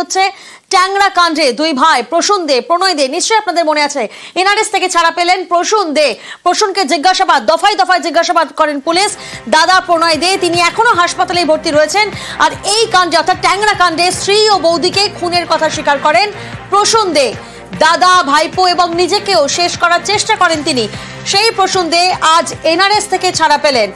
হচ্ছে ট্যাংরা কাণ্ডে দুই ভাই প্রসূন দে প্রণয় দে, নিশ্চয়ই আপনাদের মনে আছে এনআরএস থেকে ছাড়া পেলেন প্রসূন দে। প্রসূনকে জিজ্ঞাসাবাদ দফায় দফায় জিজ্ঞাসাবাদ করেন পুলিশ। দাদা প্রণয় দে তিনি এখনো হাসপাতালে ভর্তি রয়েছেন। আর এই কাণ্ডে অর্থাৎ ট্যাংরা কাণ্ডে স্ত্রী ও বৌদিকে খুনের কথা স্বীকার করেন প্রসূন দে। দাদা ভাইপো এবং নিজেকেও শেষ করার চেষ্টা করেন তিনি। সেই প্রসূন দে আজ এনআরএস থেকে ছাড়া পেলেন।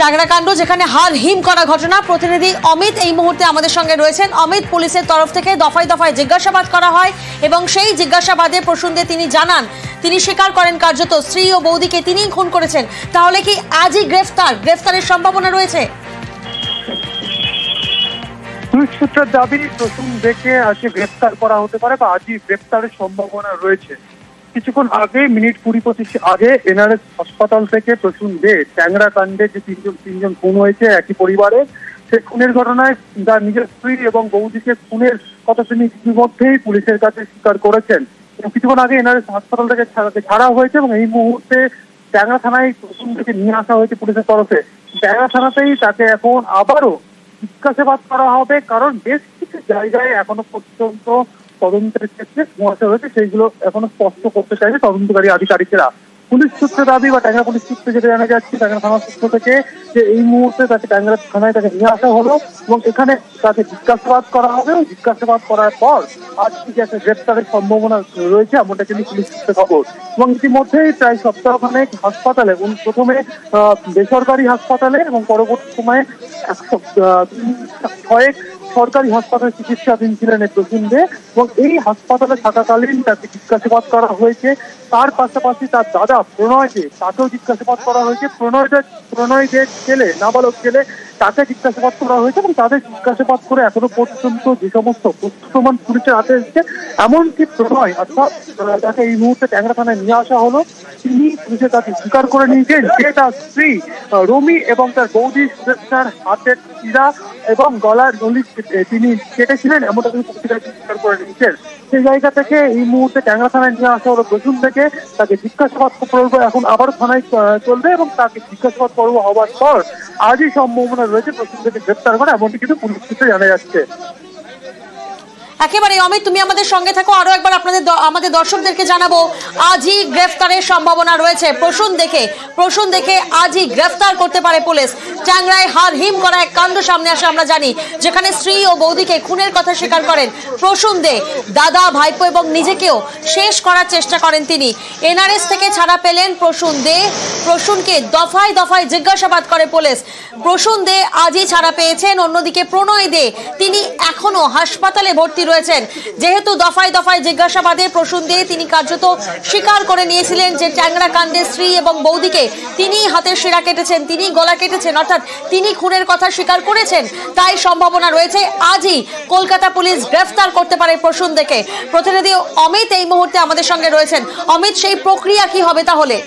ট্যাংরা কাণ্ড যেখানে হার হিম করা ঘটনা, প্রতিনিধি অমিত এই মুহূর্তে আমাদের সঙ্গে রয়েছেন। অমিত, পুলিশের তরফ থেকে দফায় দফায় জিজ্ঞাসাবাদ করা হয় এবং সেই জিজ্ঞাসাবাদে প্রসূন দে তিনি জানান, তিনি স্বীকার করেন কার্যত স্ত্রী ও বৌদিকে তিনিই খুন করেছেন। তাহলে কি আজই গ্রেফতারের সম্ভাবনা রয়েছে? পুলিশ সূত্রের দাবি প্রসূন দেকে আজকে গ্রেফতার করা হতে পারে বা আজই গ্রেফতারের সম্ভাবনা রয়েছে। কিছুক্ষণ আগে মিনিট 20-25 আগে এনআরএস হাসপাতাল থেকে প্রসূন দে ট্যাংরা কাণ্ডে যে তিনজন খুন হয়েছে একই পরিবারে, সেই খুনের ঘটনায় তার নিজের স্ত্রী এবং বৌদিকে খুনের কথা তিনি ইতিমধ্যেই পুলিশের কাছে স্বীকার করেছেন। কিছুক্ষণ আগে এনআরএস হাসপাতাল থেকে ছাড়া হয়েছে এবং এই মুহূর্তে ট্যাংরা থানায় প্রসূন থেকে নিয়ে আসা হয়েছে পুলিশের তরফে। ট্যাংরা থানাতেই তাকে এখন আবারও জিজ্ঞাসাবাদ করা হবে, কারণ বেশ কিছু জায়গায় এখনো পর্যন্ত তদন্তের ক্ষেত্রে সমস্যা রয়েছে, সেইগুলো এখনো স্পষ্ট করতে চাইছে তদন্তকারী আধিকারিকেরা। পুলিশ সূত্রে দাবি বা ট্যাংরা পুলিশ সূত্রে যেটা জানা যাচ্ছে ট্যাংরা থানা সূত্র থেকে, যে এই মুহূর্তে তাকে ট্যাংরা থানায় তাকে নিয়ে আসা হলো এবং এখানে তাকে জিজ্ঞাসাবাদ করা হবে। জিজ্ঞাসাবাদ করার পর আজ থেকে একটা গ্রেপ্তারের সম্ভাবনা রয়েছে, এমনটা কিন্তু পুলিশ সূত্রে খবর। এবং ইতিমধ্যেই প্রায় সপ্তাহখানেক হাসপাতালে, প্রথমে বেসরকারি হাসপাতালে এবং পরবর্তী সময়ে 106 সরকারি হাসপাতালে চিকিৎসাধীন ছিলেন এই প্রসূন দে এবং এই হাসপাতালে থাকাকালীন তাকে জিজ্ঞাসাবাদ করা হয়েছে। তার পাশাপাশি তার দাদা প্রণয় দে তাকেও জিজ্ঞাসাবাদ করা হয়েছে। প্রণয় দে ছেলে, নাবালক ছেলে, তাকে জিজ্ঞাসাবাদ করা হয়েছে এবং তাদের জিজ্ঞাসাবাদ করে এখনো পর্যন্ত যে সমস্ত প্রমাণ পুলিশের হাতে এসেছে, এমনকি প্রণয় অর্থাৎ তাকে এই মুহূর্তে ট্যাংরা থানায় নিয়ে আসা হলো, তিনি পুলিশের কাছে স্বীকার করে নিয়েছেন যে তার স্ত্রী রমি এবং তার বৌদি সুদেষ্টার হাতের চিরা এবং গলার নলি তিনি কেটেছিলেন, এমনটা তিনি পুলিশের কাছে স্বীকার করে নিয়েছেন। সেই জায়গা থেকে এই মুহূর্তে ট্যাংরা থানায় নিয়ে আসা হলো প্রসূন থেকে। তাকে জিজ্ঞাসাবাদ পর্ব এখন আবার থানায় চলবে এবং তাকে জিজ্ঞাসাবাদ পর্ব হওয়ার পর আজই সম্ভাবনা রয়েছে প্রসূন থেকে গ্রেপ্তার করা, এমনটি কিন্তু পুলিশ সূত্রে জানা যাচ্ছে। একেবারে অমিত, তুমি আমাদের সঙ্গে থাকো। আরো একবার আমাদের দর্শকদেরকে জানাবো, আজই গ্রেফতারের সম্ভাবনা রয়েছে প্রসূন দেখে আজই গ্রেফতার করতে পারে পুলিশ। ট্যাংরায় হার হিম করা এক কাণ্ড সামনে আসে আমরা জানি, যেখানে স্ত্রী ও বৌদিকে খুনের কথা স্বীকার করেন প্রসূন দে। দাদা ভাইপো এবং নিজেকেও শেষ করার চেষ্টা করেন তিনি। এনআরএস থেকে ছাড়া পেলেন প্রসূন দে। প্রসূনকে দফায় দফায় জিজ্ঞাসাবাদ করে পুলিশ। প্রসূন দে আজই ছাড়া পেয়েছেন। অন্যদিকে প্রণয় দে তিনি এখনো হাসপাতালে ভর্তি রয়েছেন। যেহেতু দফায় দফায় জিজ্ঞাসাবাদে প্রসূন দে তিনি কার্যত স্বীকার করে নিয়েছিলেন যে ট্যাংরা কাণ্ডে স্ত্রী এবং বৌদিকে তিনি হাতের শিরা কেটেছেন, তিনি গলা কেটেছেন, অর্থাৎ তিনি খুনের কথা স্বীকার করেছেন। তাই সম্ভাবনা রয়েছে আজই কলকাতা পুলিশ গ্রেফতার করতে পারে প্রসূন দেখে। প্রতিনিধি অমিত এই মুহূর্তে আমাদের সঙ্গে রয়েছেন। অমিত, সেই প্রক্রিয়া কি হবে তাহলে?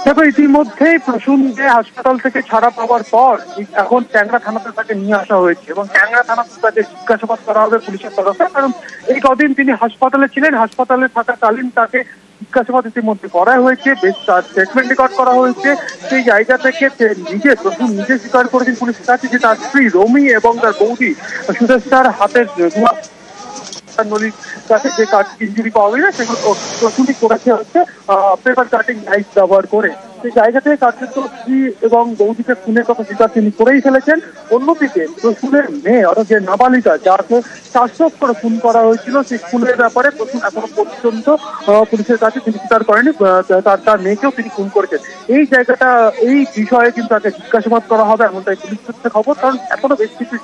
দেখো, ইতিমধ্যেই প্রসূন দে হাসপাতাল থেকে ছাড়া পাওয়ার পর এখন ট্যাংরা থানাতে তাকে নিয়ে আসা হয়েছে এবং ট্যাংরা থানাতে তাকে জিজ্ঞাসাবাদ করা হবে পুলিশের তরফে, কারণ এই কদিন তিনি হাসপাতালে ছিলেন। হাসপাতালে থাকাকালীন তাকে জিজ্ঞাসাবাদ ইতিমধ্যে করা হয়েছে, বেশ তার স্টেটমেন্ট রেকর্ড করা হয়েছে। সেই জায়গা থেকে প্রসূন নিজে স্বীকার করেছেন পুলিশের কাছে যে তার স্ত্রী রমি এবং তার বৌদি সুদেষ্টার হাতের নলির কাছে যে ইঞ্জুরি পাওয়া গেছে সেগুলো প্রসূনই করেছে হচ্ছে পেপার কাটিং নাইফ ব্যবহার করে। সেই জায়গা থেকে কার্যত স্ত্রী এবং বৌদিকে খুনের কথা স্বীকার তিনি করেই ফেলেছেন। অন্যদিকে প্রসূনের মেয়ে অর্থাৎ যে নাবালিকা যাকে শ্বাসরোধ করে খুন করা হয়েছিল, সেই খুনের ব্যাপারে প্রসূন এখনো পর্যন্ত পুলিশের কাছে তিনি স্বীকার করেনি তার মেয়েকেও তিনি খুন করেছেন। এই বিষয়ে কিন্তু তাকে জিজ্ঞাসাবাদ করা হবে, এমনটাই পুলিশ সূত্রে খবর, কারণ এখনো বেশ কিছু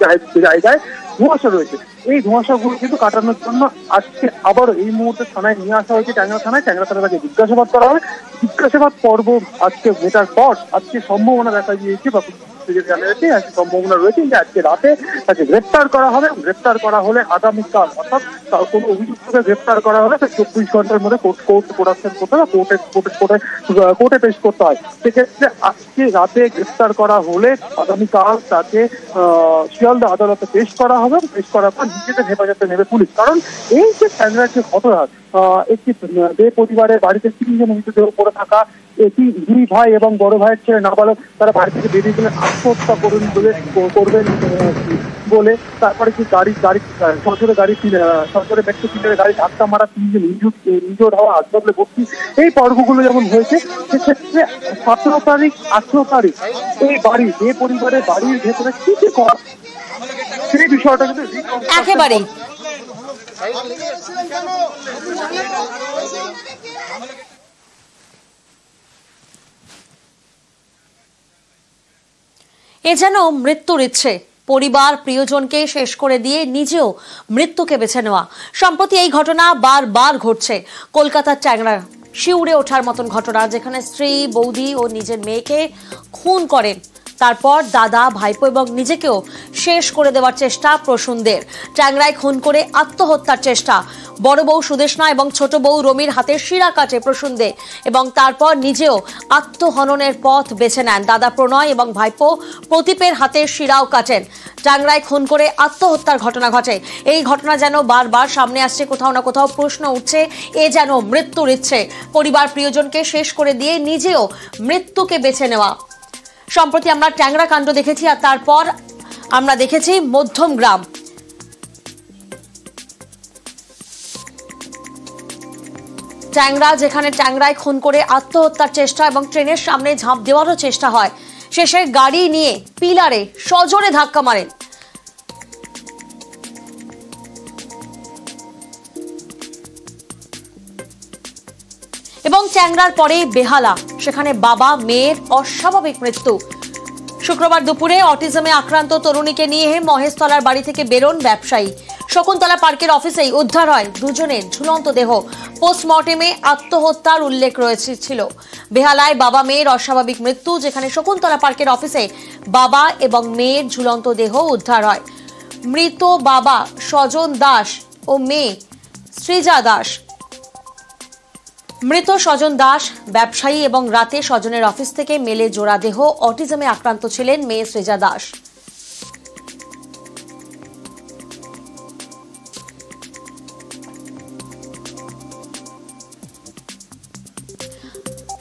জায়গায় ধোঁয়াশা রয়েছে। এই ধোঁয়াশাগুলো কিন্তু কাটানোর জন্য আজকে আবারও এই মুহূর্তে থানায় নিয়ে আসা হয়েছে ট্যাংরা থানায় তাকে জিজ্ঞাসাবাদ করা হবে। জিজ্ঞাসাবাদ পর্ব আজকে মেটার পর আজকে সম্ভাবনা দেখা দিয়েছে বা জানা যাচ্ছে আজকে সম্ভাবনা রয়েছে যে আজকে রাতে তাকে গ্রেপ্তার করা হবে। গ্রেপ্তার করা হলে আগামীকাল অর্থাৎ কোনো অভিযুক্তকে গ্রেপ্তার করা হলে 24 ঘন্টার মধ্যে কোর্ট প্রোডাকশন করতে হয়, কোর্টে পেশ করতে হয়। সেক্ষেত্রে আজকে রাতে গ্রেপ্তার করা হলে আগামীকাল তাকে শিয়ালদা আদালতে পেশ করা হবে। পেশ করার পর নিজেদের হেফাজতে নেবে পুলিশ, কারণ এই যে ট্যাংরার যে ঘটনা, একটি যে পরিবারের বাড়িতে 3 জন মৃতদেহ পড়ে থাকা, এটি দুই ভাই এবং বড় ভাইয়ের ছেলে নাবালক, তারা বাড়ি থেকে বেরিয়ে গেলে আত্মহত্যা করবেন বলে তারপরে কি গাড়ি সরকারি গাড়ি সরকারি ব্যক্তি পিলারে গাড়ি ধাক্কা মারা, 3 জন ইনজোর্ড হওয়া, হাসপাতালে ভর্তি, এই পর্বগুলো যেমন হয়েছে। সেক্ষেত্রে 17 তারিখ 18 তারিখ এই বাড়ি, যে পরিবারের বাড়ির ভেতরে কি কি করা, সেই বিষয়টা কিন্তু একেবারে এ যেন মৃত্যুর ইচ্ছে, পরিবার প্রিয়জনকে শেষ করে দিয়ে নিজেও মৃত্যুকে বেছে নেওয়া। সম্প্রতি এই ঘটনা বারবার ঘটছে। কলকাতার ট্যাংরা শিউরে ওঠার মতন ঘটনা, যেখানে স্ত্রী, বৌদি ও নিজের মেয়েকে খুন করেন, তারপর দাদা, ভাইপো এবং নিজেকেও শেষ করে দেওয়ার চেষ্টা প্রসূনদের। ট্যাংরায় খুন করে আত্মহত্যার চেষ্টা। বড় বউ সুদেশনা এবং ছোট বউ রমির হাতের শিরা কাটে প্রসূনদে এবং তারপর নিজেও আত্মহননের পথ বেছে নেন। দাদা প্রণয় এবং ভাইপো প্রদীপের হাতের শিরাও কাটেন। ট্যাংরায় খুন করে আত্মহত্যার ঘটনা ঘটে। এই ঘটনা যেন বারবার সামনে আসছে। কোথাও না কোথাও প্রশ্ন উঠছে, এ যেন মৃত্যুর ইচ্ছে, পরিবার প্রিয়জনকে শেষ করে দিয়ে নিজেও মৃত্যুকে বেছে নেওয়া। সম্প্রতি আমরা ট্যাংরা কাণ্ড দেখেছি, আর তারপর আমরা দেখেছি মধ্যমগ্রাম। ট্যাংরা, যেখানে ট্যাংরায় খুন করে আত্মহত্যার চেষ্টা এবং ট্রেনের সামনে ঝাঁপ দেওয়ারও চেষ্টা হয়। শেষে গাড়ি নিয়ে পিলারে সজোরে ধাক্কা মারেন। এবং ট্যাংরার পরে বেহালা, সেখানে বাবা মেয়ের অস্বাভাবিক মৃত্যু। শুক্রবার দুপুরে অটিজমে আক্রান্ত তরুণীকে নিয়ে মহেশতলার বাড়ি থেকে বেরোন ব্যবসায়ী। শকুন্তলা পার্কের অফিসেই উদ্ধার হয় দুজনের ঝুলন্ত দেহ। পোস্টমর্টেমে আত্মহত্যার উল্লেখ ছিল। বেহালায় বাবা মেয়ের অস্বাভাবিক মৃত্যু, যেখানে শকুন্তলা পার্কের অফিসে বাবা এবং মেয়ের ঝুলন্ত দেহ উদ্ধার হয়। মৃত বাবা স্বজন দাস ও মেয়ে সৃজা দাস। মৃত স্বজন দাস ব্যবসায়ী এবং রাতে স্বজনের অফিস থেকে মেলে জোড়া দেহ। অটিজমে আক্রান্ত ছিলেন মেয়ে সৃজা দাস।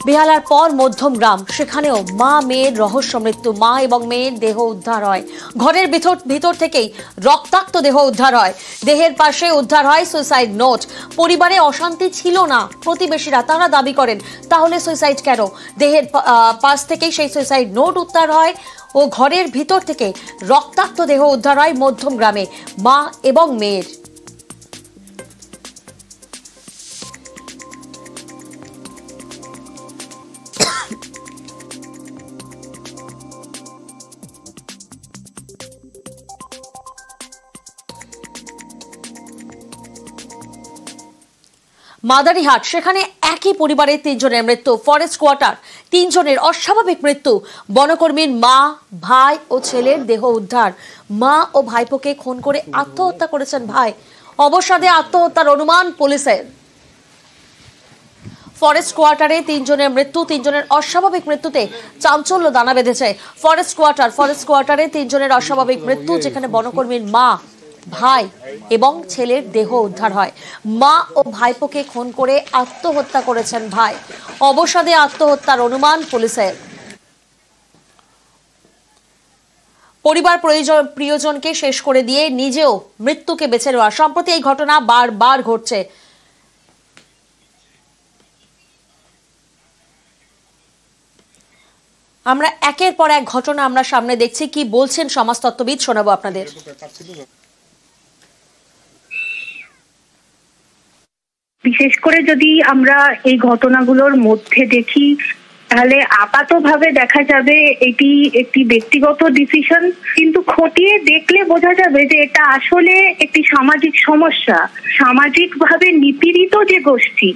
বেহালার পর মধ্যমগ্রাম, সেখানেও মা মেয়ের রহস্য মৃত্যু। মা এবং মেয়ের দেহ উদ্ধার হয়। ঘরের ভিতর থেকেই রক্তাক্ত দেহ উদ্ধার হয়। দেহের পাশে উদ্ধার হয় সুইসাইড নোট। পরিবারে অশান্তি ছিল না, প্রতিবেশীরা তারা দাবি করেন। তাহলে সুইসাইড কেন? দেহের পাশ থেকেই সেই সুইসাইড নোট উদ্ধার হয় ও ঘরের ভিতর থেকে রক্তাক্ত দেহ উদ্ধার হয় মধ্যমগ্রামে মা এবং মেয়ের। মাদারিহাট, সেখানে একই পরিবারের 3 জনের মৃত্যু। ফরেস্ট কোয়ার্টার, 3 জনের অস্বাভাবিক মৃত্যু। বনকর্মীর মা, ভাই ও ছেলের দেহ উদ্ধার। মা ও ভাইপোকে খুন করে আত্মহত্যা করেছেন ভাই। অবসাদে আত্মহত্যার অনুমান পুলিশের। ফরেস্ট কোয়ার্টারে 3 জনের মৃত্যু। 3 জনের অস্বাভাবিক মৃত্যুতে চাঞ্চল্য দানা বেঁধেছে। ফরেস্ট কোয়ার্টারে 3 জনের অস্বাভাবিক মৃত্যু, যেখানে বনকর্মীর মা, ভাই এবং ছেলের দেহ উদ্ধার হয়। মা ও ভাইপোকে খুন করে আত্মহত্যা করেছেন ভাই। অবসাদে আত্মহত্যার অনুমান পুলিশের। পরিবার প্রিয়জনকে শেষ করে দিয়ে নিজেও মৃত্যুকে বেছে নেওয়া। সম্প্রতি এই ঘটনা বারবার ঘটছে। আমরা একের পর এক ঘটনা আমরা সামনে দেখছি। কি বলছেন সমাজতত্ত্ববিদ, শোনাবো আপনাদের। বিশেষ করে যদি আমরা এই ঘটনাগুলোর মধ্যে দেখি, তাহলে আপাতভাবে দেখা যাবে এটি একটি ব্যক্তিগত ডিসিশন, কিন্তু খতিয়ে দেখলে বোঝা যাবে যে এটা আসলে একটি সামাজিক সমস্যা। সামাজিকভাবে নিপীড়িত যে গোষ্ঠী,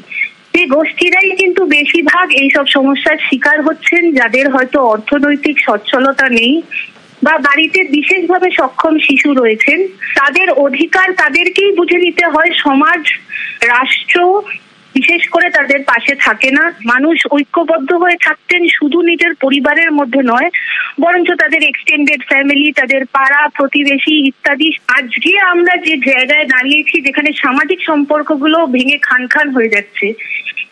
সেই গোষ্ঠীরাই কিন্তু বেশিরভাগ এইসব সমস্যার শিকার হচ্ছেন, যাদের হয়তো অর্থনৈতিক সচ্ছলতা নেই বা বাড়িতে বিশেষভাবে সক্ষম শিশু রয়েছেন। তাদের অধিকার তাদেরকেই বুঝে নিতে হয়। সমাজ, রাষ্ট্র বিশেষ করে তাদের পাশে থাকে না। মানুষ ঐক্যবদ্ধ হয়ে থাকতেন শুধু নিজের পরিবারের মধ্যে নয়, বরঞ্চ তাদের এক্সটেন্ডেড ফ্যামিলি, তাদের পাড়া প্রতিবেশী ইত্যাদি। আজকে আমরা যে জায়গায় দাঁড়িয়েছি, যেখানে সামাজিক সম্পর্কগুলো ভেঙে খান খান হয়ে যাচ্ছে,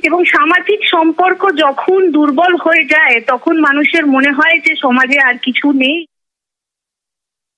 এবং সামাজিক সম্পর্ক যখন দুর্বল হয়ে যায়, তখন মানুষের মনে হয় যে সমাজে আর কিছু নেই।